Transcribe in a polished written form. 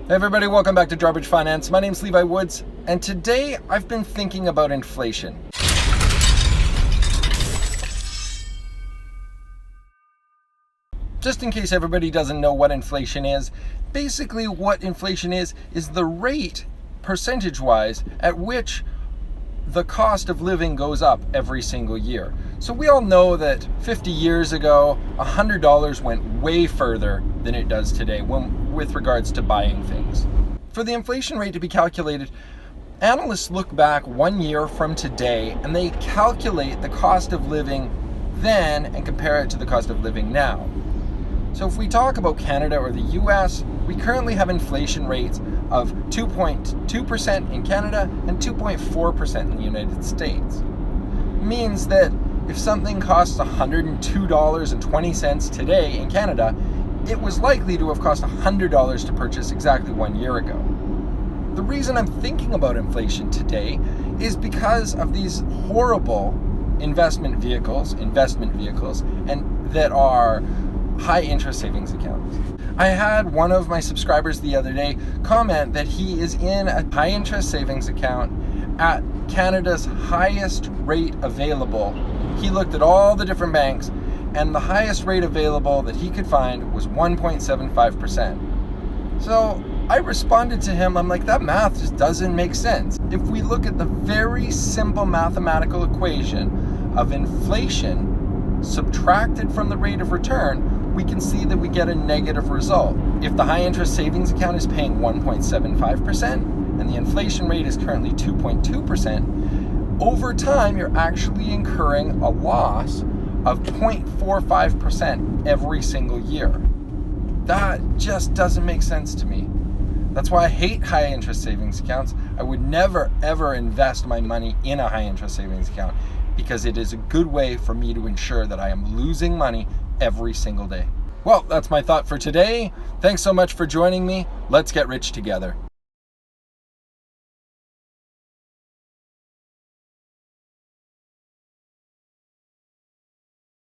Hey everybody, welcome back to Drawbridge Finance. My name's Levi Woods, and today I've been thinking about inflation. Just in case everybody doesn't know what inflation is, basically what inflation is the rate, percentage-wise, at which the cost of living goes up every single year. So we all know that 50 years ago, $100 went way further than it does today with regards to buying things. For the inflation rate to be calculated, analysts look back 1 year from today and they calculate the cost of living then and compare it to the cost of living now. So if we talk about Canada or the US, we currently have inflation rates of 2.2% in Canada and 2.4% in the United States. It means that if something costs $102.20 today in Canada, it was likely to have cost $100 to purchase exactly 1 year ago. The reason I'm thinking about inflation today is because of these horrible investment vehicles, and that are high interest savings accounts. I had one of my subscribers the other day comment that he is in a high interest savings account at Canada's highest rate available. He looked at all the different banks, and the highest rate available that he could find was 1.75%. So I responded to him, I'm like, that math just doesn't make sense. If we look at the very simple mathematical equation of inflation subtracted from the rate of return, we can see that we get a negative result. If the high interest savings account is paying 1.75% and the inflation rate is currently 2.2%, over time you're actually incurring a loss of 0.45% every single year. That just doesn't make sense to me. That's why I hate high interest savings accounts. I would never ever invest my money in a high interest savings account because it is a good way for me to ensure that I am losing money every single day. Well, that's my thought for today. Thanks so much for joining me. Let's get rich together.